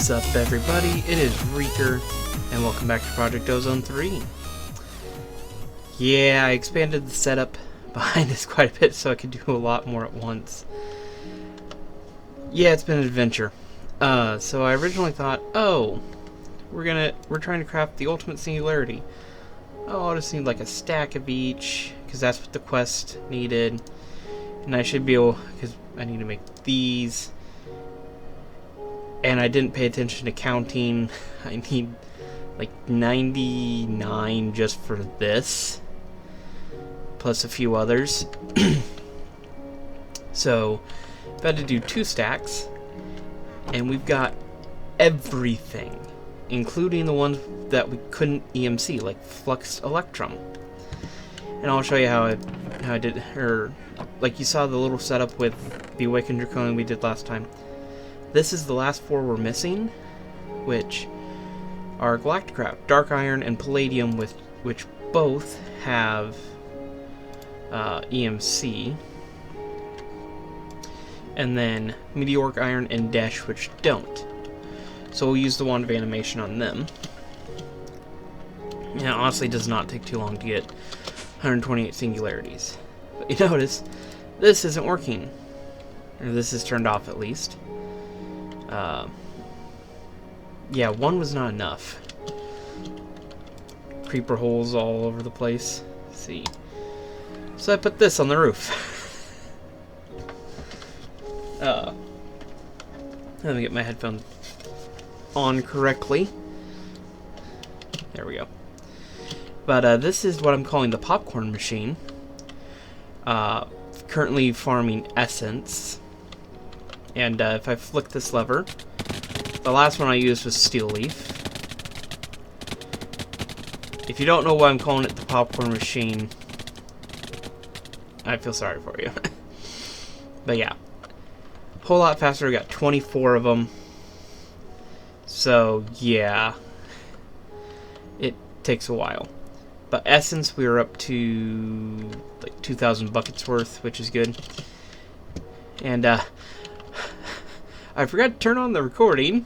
What's up, everybody? It is Wreaker, and welcome back to Project Ozone 3. Yeah, I expanded the setup behind this quite a bit so I could do a lot more at once. Yeah, it's been an adventure. So I originally thought, oh, we're trying to craft the ultimate singularity. Oh, I'll just need like a stack of each, because that's what the quest needed. And I should be able, because I need to make these. And I didn't pay attention to counting. I need like 99 just for this, plus a few others. So I've had to do 2 stacks, and we've got everything, including the ones that we couldn't EMC, like Flux Electrum. And I'll show you how I did, or like you saw the little setup with the Awakened Draconian we did last time. This is the last 4 we're missing, which are Galacticraft, Dark Iron, and Palladium, which both have EMC. And then Meteoric Iron and Desh, which don't. So we'll use the Wand of Animation on them. And it honestly does not take too long to get 128 singularities. But you notice, this isn't working. Or this is turned off at least. Yeah, 1 was not enough. Creeper holes all over the place. Let's see. So I put this on the roof. Let me get my headphones on correctly. There we go. But this is what I'm calling the popcorn machine. Currently farming essence. And if I flick this lever, the last one I used was Steel Leaf. If you don't know why I'm calling it the popcorn machine, I feel sorry for you. But yeah, a whole lot faster. We got 24 of them. So yeah, it takes a while. But essence, we were up to like 2,000 buckets worth, which is good. And I forgot to turn on the recording,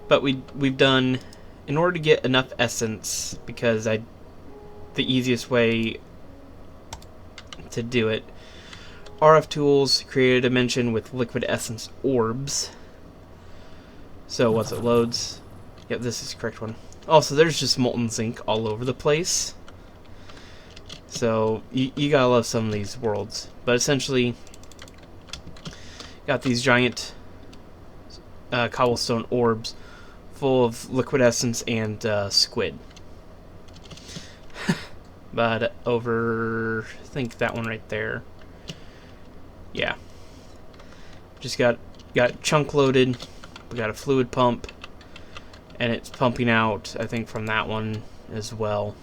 but we've done, in order to get enough essence, because the easiest way to do it, RF Tools created a dimension with liquid essence orbs. So once it loads, yep, this is the correct one. Also, there's just molten zinc all over the place. So you gotta love some of these worlds, but essentially, got these giant cobblestone orbs full of liquid essence and squid. But over, I think that one right there. Yeah. Just got chunk loaded. We got a fluid pump, and it's pumping out, I think, from that one as well.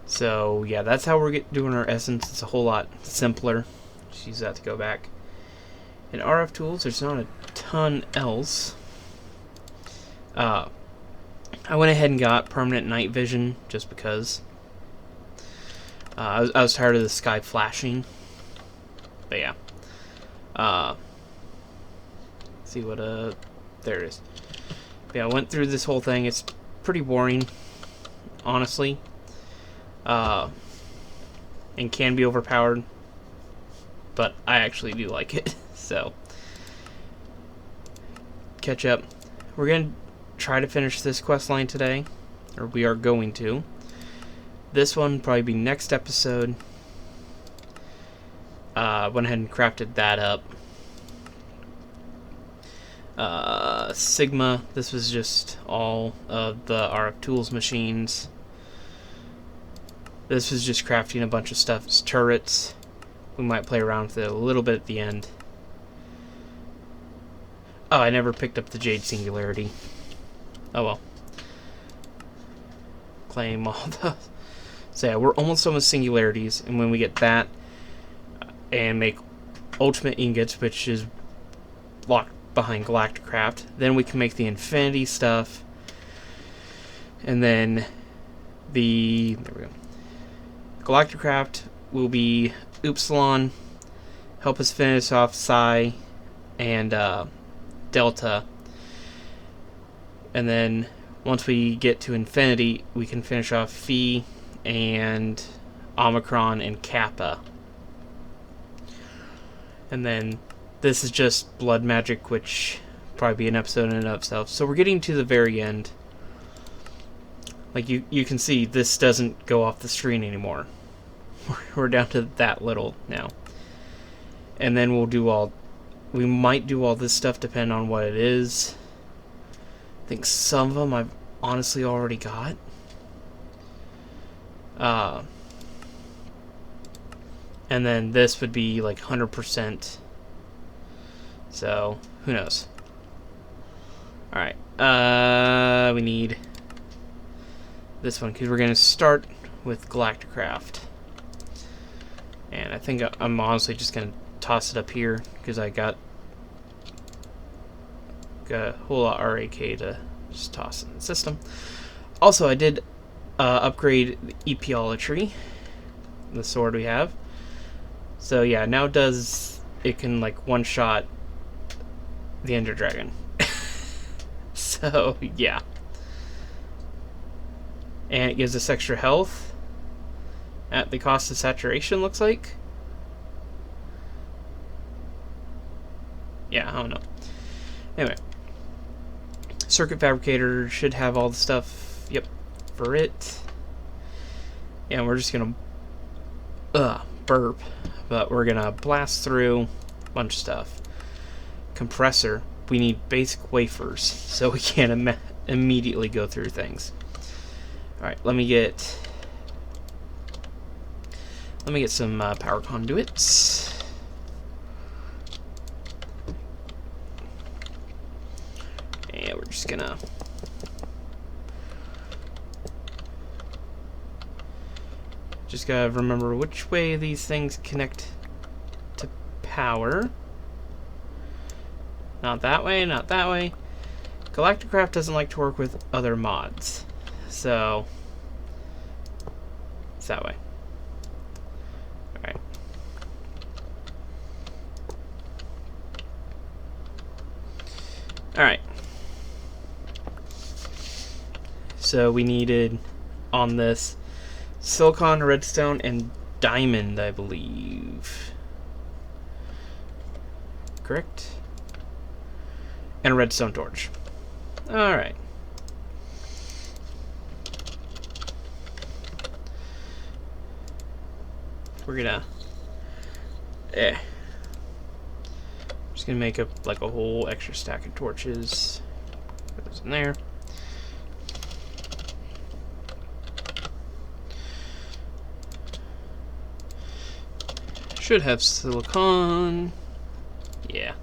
So yeah, that's how we're doing our essence. It's a whole lot simpler. Just use that to go back. In RF Tools, there's not a ton else. I went ahead and got permanent night vision just because I was tired of the sky flashing. But yeah, see what there it is. But yeah, I went through this whole thing. It's pretty boring, honestly, and can be overpowered. But I actually do like it. So, catch up. We're going to try to finish this quest line today, or we are going to. This one will probably be next episode. Went ahead and crafted that up. Sigma, this was just all of the RF Tools machines. This was just crafting a bunch of stuff. It's turrets. We might play around with it a little bit at the end. Oh, I never picked up the Jade Singularity. Oh well. Claim all the... So yeah, we're almost done with Singularities, and when we get that, and make Ultimate Ingots, which is locked behind Galacticraft, then we can make the Infinity stuff, and then the... There we go. Galacticraft will be Upsilon, help us finish off Psi, and delta. And then once we get to infinity, we can finish off Phi and Omicron and Kappa. And then this is just blood magic, which probably be an episode in and of itself. So we're getting to the very end. Like you can see, this doesn't go off the screen anymore. We're down to that little now. And then we might do all this stuff depending on what it is. I think some of them I've honestly already got. And then this would be like 100%. So, who knows? Alright, we need this one, because we're going to start with Galacticraft. And I think I'm honestly just going to toss it up here, because I got a whole lot of RAK to just toss in the system. Also, I did upgrade the Epiology, the sword we have. So yeah, now it can like one-shot the Ender Dragon. So yeah. And it gives us extra health at the cost of saturation, looks like. Yeah, I don't know. Anyway. Circuit Fabricator should have all the stuff, yep, for it. And we're just gonna burp, but we're gonna blast through a bunch of stuff. Compressor, we need basic wafers, so we can't immediately go through things. Alright, let me get some power conduits. And we're just gonna gotta remember which way these things connect to power. Not that way, not that way. Galacticraft doesn't like to work with other mods, so it's that way. Alright. Alright. So we needed on this silicon, redstone, and diamond, I believe. Correct? And a redstone torch. Alright. We're gonna... just gonna make up like a whole extra stack of torches. Put those in there. Should have silicon. Yeah.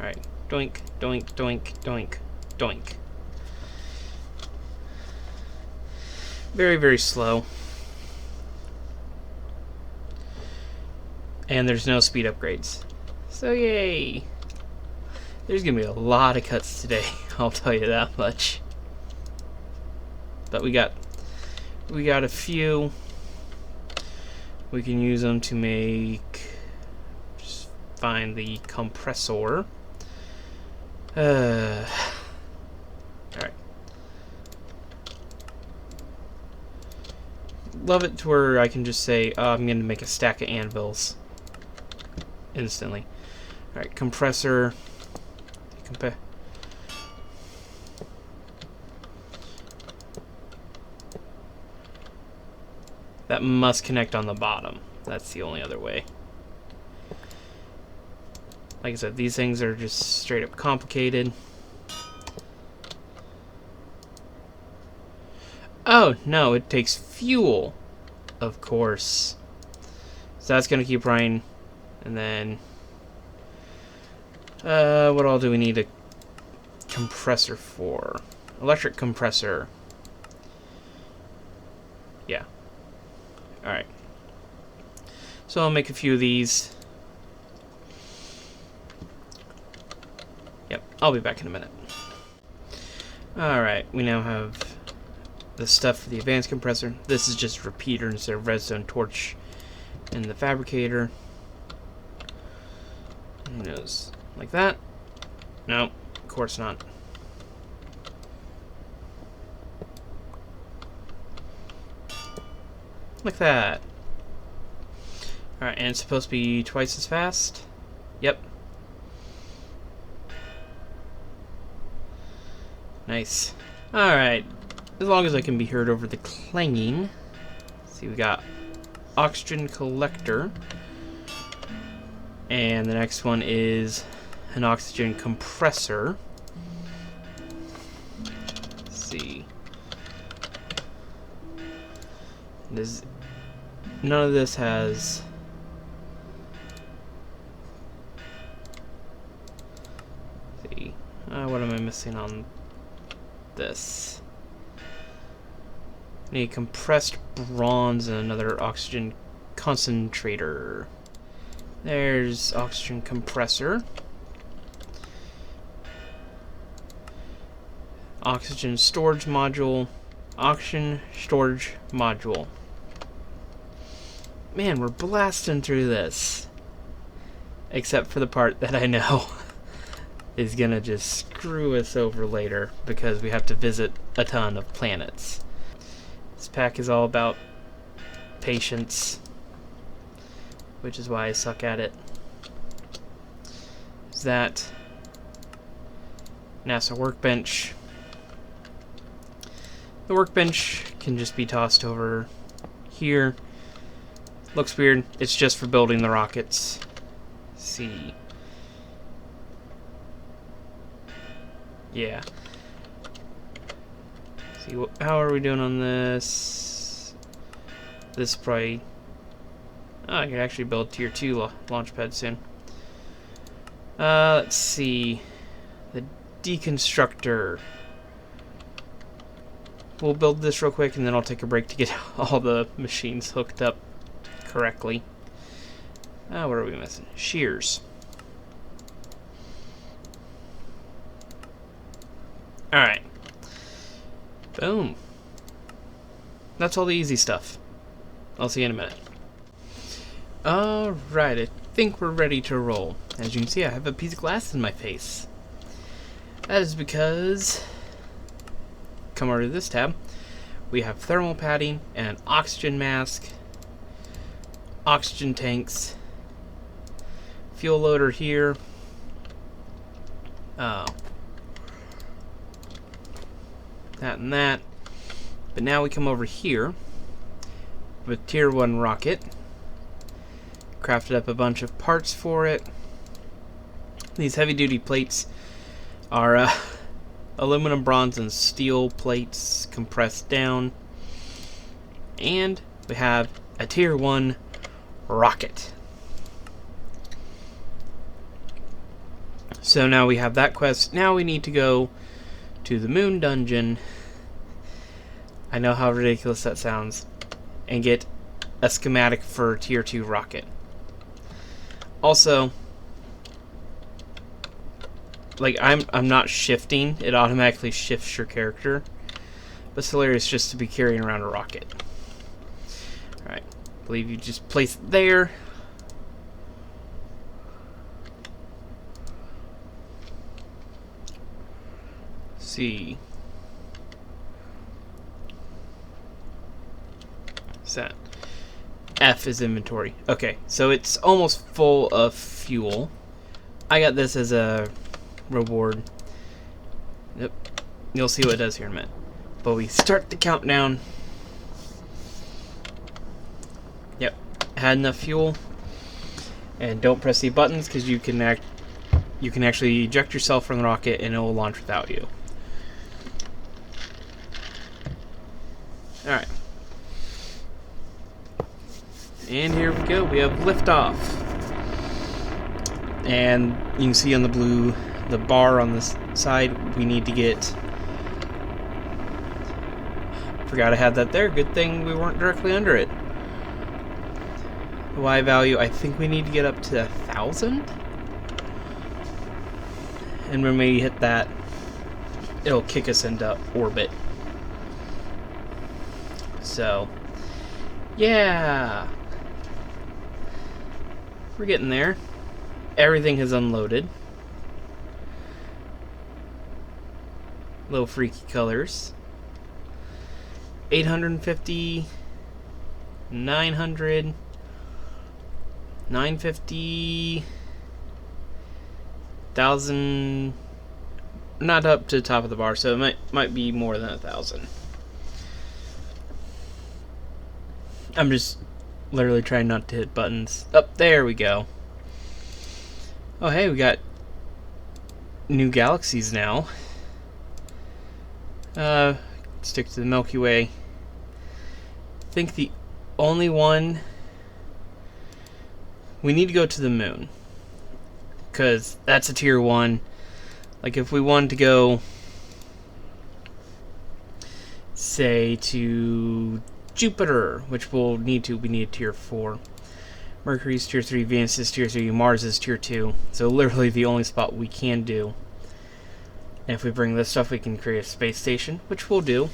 Alright. Doink, doink, doink, doink, doink. Very, very slow. And there's no speed upgrades. So yay! There's gonna be a lot of cuts today, I'll tell you that much. But we got a few. We can use them to make... just find the compressor. Alright. Love it to where I can just say, I'm going to make a stack of anvils. Instantly. Alright, compressor. That must connect on the bottom. That's the only other way. Like I said, these things are just straight up complicated. Oh, no, it takes fuel. Of course. So that's going to keep running. And then... what all do we need a compressor for? Electric compressor. Yeah. Alright. So I'll make a few of these. Yep, I'll be back in a minute. Alright, we now have the stuff for the advanced compressor. This is just repeater instead of redstone torch in the fabricator. Who knows? Like that. No, of course not. Like that. Alright, and it's supposed to be twice as fast? Yep. Nice. Alright. As long as I can be heard over the clanging. Let's see, we got oxygen collector. And the next one is an oxygen compressor. Let's see. None of this has... Let's see. What am I missing on this? I need compressed bronze and another oxygen concentrator. There's oxygen compressor. Oxygen storage module. Oxygen storage module. Man, we're blasting through this. Except for the part that I know is gonna just screw us over later because we have to visit a ton of planets. This pack is all about patience, which is why I suck at it. Is that NASA workbench? The workbench can just be tossed over here. Looks weird. It's just for building the rockets. Let's see. Yeah. Let's see, how are we doing on this? This is probably... Oh, I can actually build tier 2 launch pad soon. Let's see. The deconstructor. We'll build this real quick and then I'll take a break to get all the machines hooked up correctly. What are we missing? Shears. Alright. Boom. That's all the easy stuff. I'll see you in a minute. Alright, I think we're ready to roll. As you can see, I have a piece of glass in my face. That is because... Come over to this tab. We have thermal padding and an oxygen mask. Oxygen tanks. Fuel loader here. Oh. That and that. But now we come over here with tier 1 rocket. Crafted up a bunch of parts for it. These heavy duty plates are aluminum, bronze, and steel plates compressed down. And we have a tier 1 rocket. So now we have that quest. Now we need to go to the moon dungeon. I know how ridiculous that sounds. And get a schematic for tier 2 rocket. Also, like I'm not shifting, it automatically shifts your character. But it's hilarious just to be carrying around a rocket. Alright, I believe you just place it there. See. What's that? F is inventory. Okay, so it's almost full of fuel. I got this as a reward. Yep. You'll see what it does here in a minute. But we start the countdown. Yep. Had enough fuel. And don't press the buttons because you can actually eject yourself from the rocket and it will launch without you. Alright. And here we go. We have liftoff. And you can see on the blue, the bar on this side, we need to get... Forgot I had that there. Good thing we weren't directly under it. The Y value, I think we need to get up to 1,000. And when we hit that, it'll kick us into orbit. So, yeah. We're getting there. Everything has unloaded. Little freaky colors. 850, 900, 950, 1,000. Not up to the top of the bar, so it might be more than 1,000. I'm just literally trying not to hit buttons. There we go. Oh, hey, we got new galaxies now. Stick to the Milky Way. I think the only one... We need to go to the moon, because that's a tier 1. Like, if we wanted to go, say, to Jupiter, which we need a tier 4. Mercury's tier 3, Venus is tier 3, Mars is tier 2. So literally the only spot we can do. And if we bring this stuff, we can create a space station, which we'll do.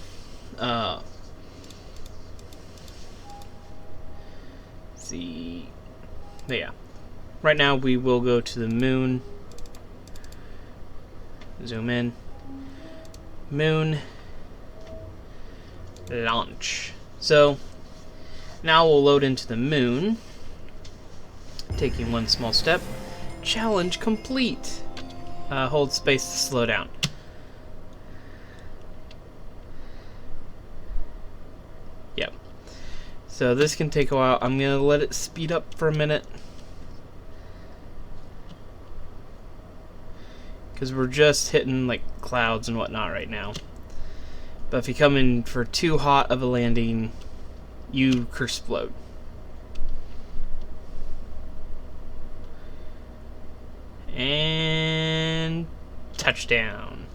See. But yeah. Right now we will go to the moon. Zoom in. Moon. Launch. So, now we'll load into the moon. Taking one small step. Challenge complete. Hold space to slow down. Yep. So this can take a while. I'm going to let it speed up for a minute. Because we're just hitting like clouds and whatnot right now. But if you come in for too hot of a landing, you kerplode. And touchdown.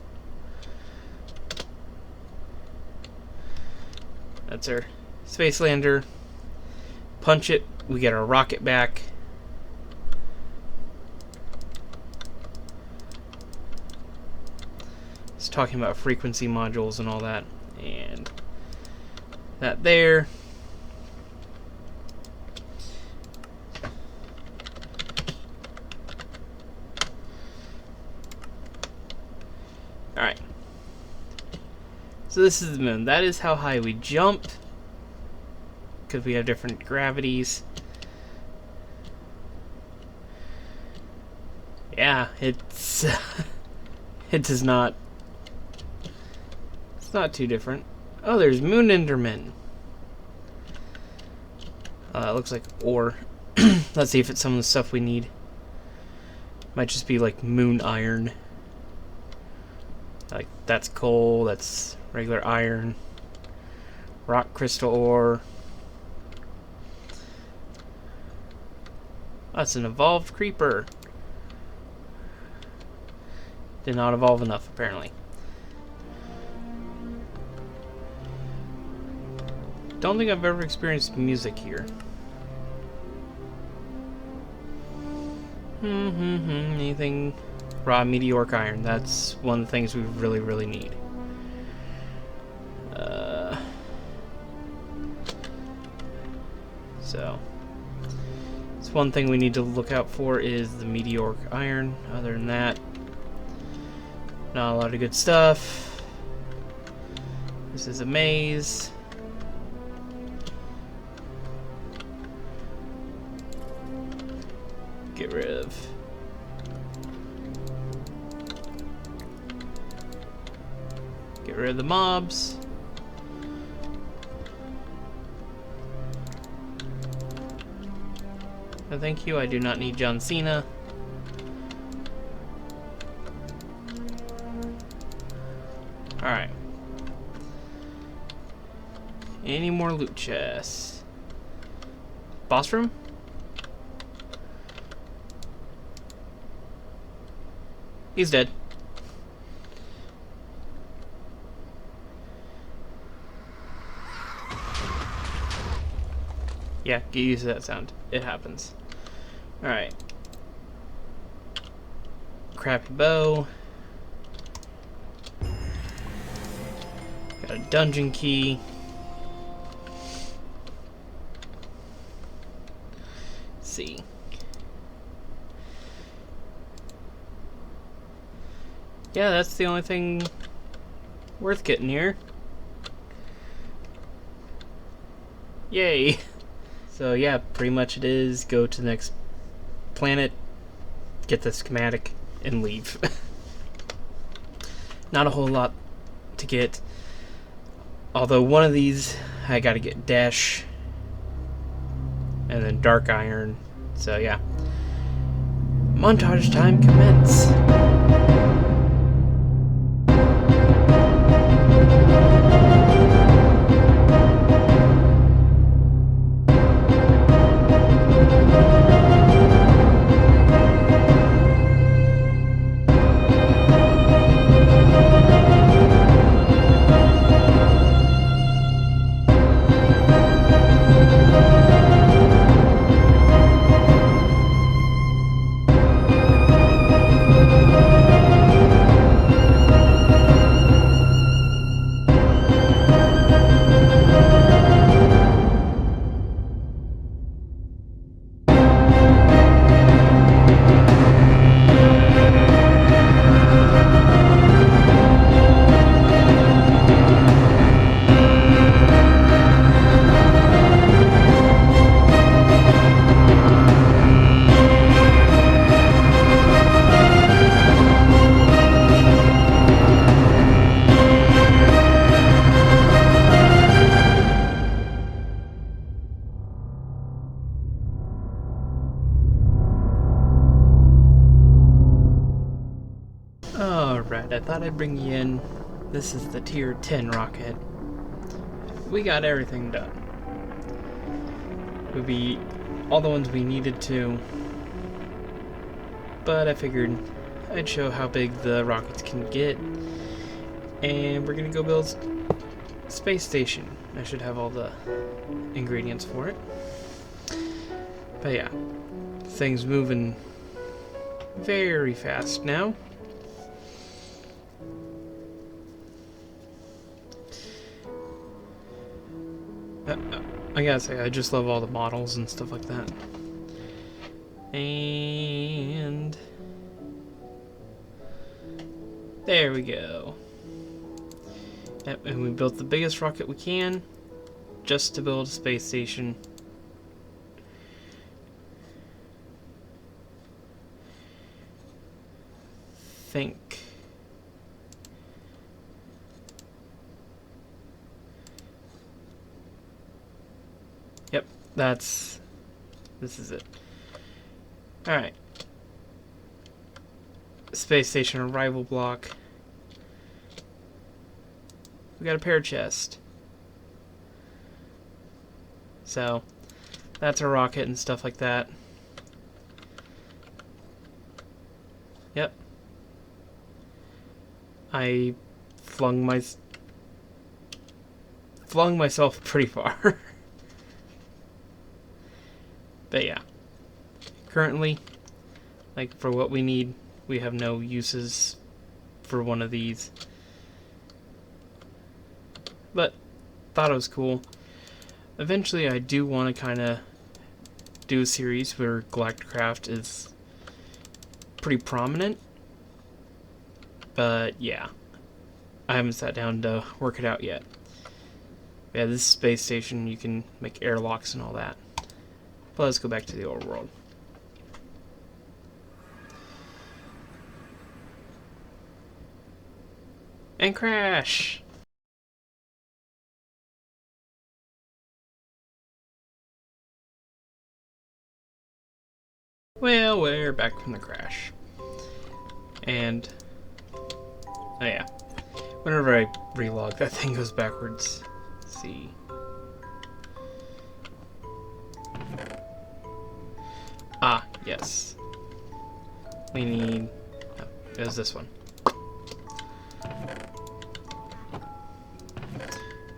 That's our space lander. Punch it, we get our rocket back. It's talking about frequency modules and all that. And that there. Alright. So this is the moon. That is how high we jump. Because we have different gravities. Yeah, it's... it does not... It's not too different. Oh, there's moon endermen. It looks like ore. Let's see if it's some of the stuff we need. Might just be like moon iron. Like, that's coal, that's regular iron. Rock crystal ore. That's an evolved creeper. Did not evolve enough, apparently. Don't think I've ever experienced music here. Anything raw meteoric iron. That's one of the things we really, really need. So, it's one thing we need to look out for is the meteoric iron. Other than that, not a lot of good stuff. This is a maze. Get rid of. Get rid of the mobs. No, thank you. I do not need John Cena. Alright. Any more loot chests? Boss room? He's dead. Yeah, get used to that sound. It happens. Alright. Crappy bow. Got a dungeon key. Let's see. Yeah, that's the only thing Worth getting here. Yay! So yeah, pretty much it is go to the next planet, get the schematic, and leave. Not a whole lot to get. Although one of these, I gotta get Dash, and then Dark Iron. So yeah. Montage time commence. Alright, I thought I'd bring you in. This is the tier 10 rocket. We got everything done. We beat all the ones we needed to, but I figured I'd show how big the rockets can get, and we're gonna go build a space station. I should have all the ingredients for it. But yeah, things moving very fast now. I gotta say, I just love all the models and stuff like that. And there we go. Yep, and we built the biggest rocket we can just to build a space station. Think. Yep, this is it. Alright. Space station arrival block. We got a pair chest. So, that's a rocket and stuff like that. Yep. I flung myself pretty far. But yeah, currently, like for what we need, we have no uses for one of these. But thought it was cool. Eventually, I do want to kind of do a series where Galacticraft is pretty prominent. But yeah, I haven't sat down to work it out yet. Yeah, this space station, you can make airlocks and all that. But let's go back to the old world. And crash! Well, we're back from the crash. And, oh yeah, whenever I relog, that thing goes backwards. Let's see. Ah, yes. We need... Oh, it was this one.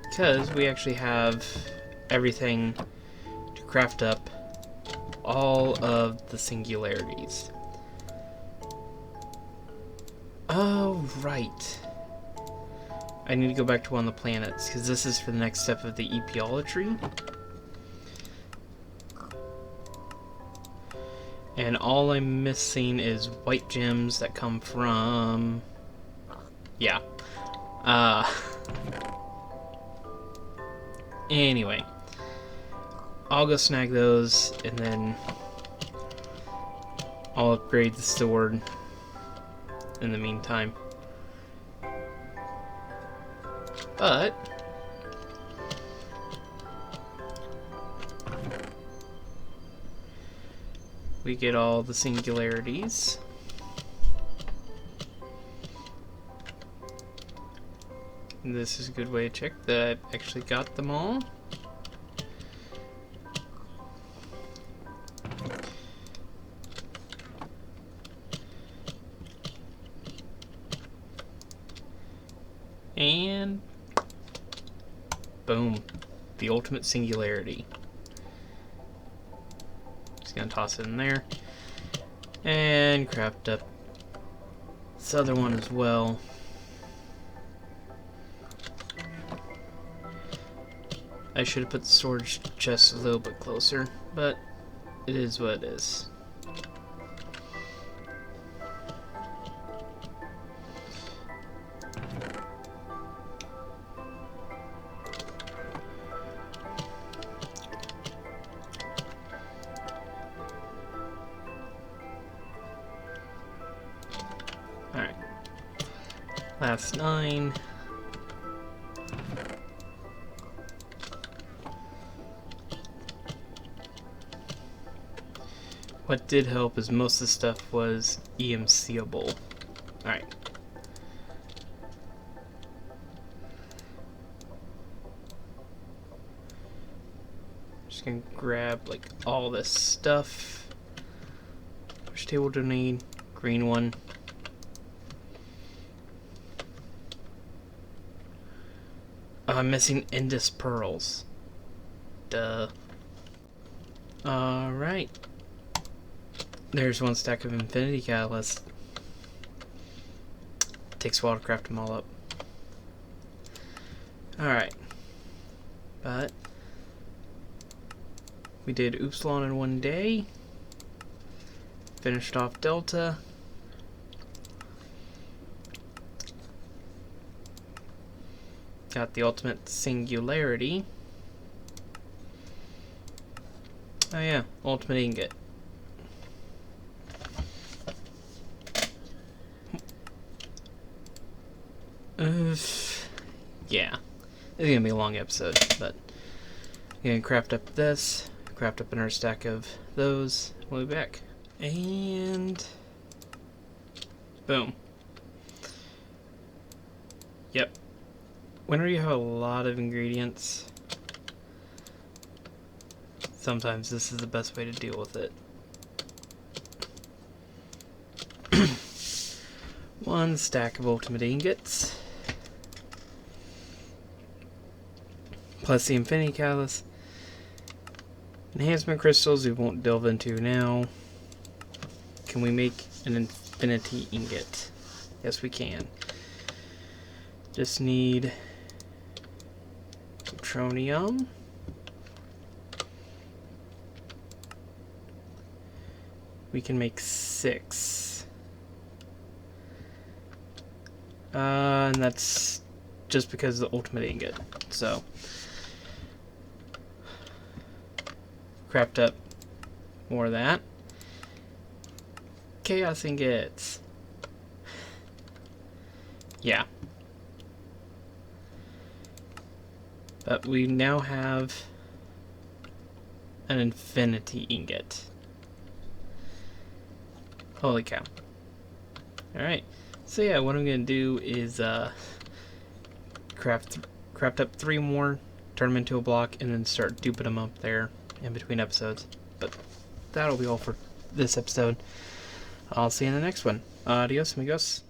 Because we actually have everything to craft up all of the singularities. Oh, right. I need to go back to one of the planets, because this is for the next step of the epiology. And all I'm missing is white gems that come from... Yeah. Anyway, I'll go snag those, and then I'll upgrade the sword in the meantime. But we get all the singularities. And this is a good way to check that I actually got them all. And boom, the ultimate singularity. Just gonna toss it in there. And craft up this other one as well. I should have put the storage chest a little bit closer, but it is what it is. Alright. Last 9. What did help is most of the stuff was EMCable. Alright. Just gonna grab like all this stuff. Which table do I need? Green one. Oh, I'm missing Indus pearls. Duh. Alright. There's one stack of Infinity Catalyst. Takes a while to craft them all up. Alright. But we did Upsilon in one day. Finished off Delta. Got the ultimate singularity. Oh yeah, ultimate ingot. Yeah, it's gonna be a long episode, but I'm gonna craft up this, craft up another stack of those. We'll be back. And boom. Yep. Whenever you have a lot of ingredients, sometimes this is the best way to deal with it. One stack of ultimate ingots. Plus the Infinity Catalyst. Enhancement crystals we won't delve into now. Can we make an Infinity Ingot? Yes, we can. Just need Neutronium. We can make 6. And that's just because of the ultimate ingot. So, craft up more of that. Chaos ingots. Yeah. But we now have an Infinity Ingot. Holy cow. Alright. So yeah, what I'm going to do is craft up 3 more, turn them into a block, and then start duping them up there in between episodes. But that'll be all for this episode. I'll see you in the next one. Adios, amigos.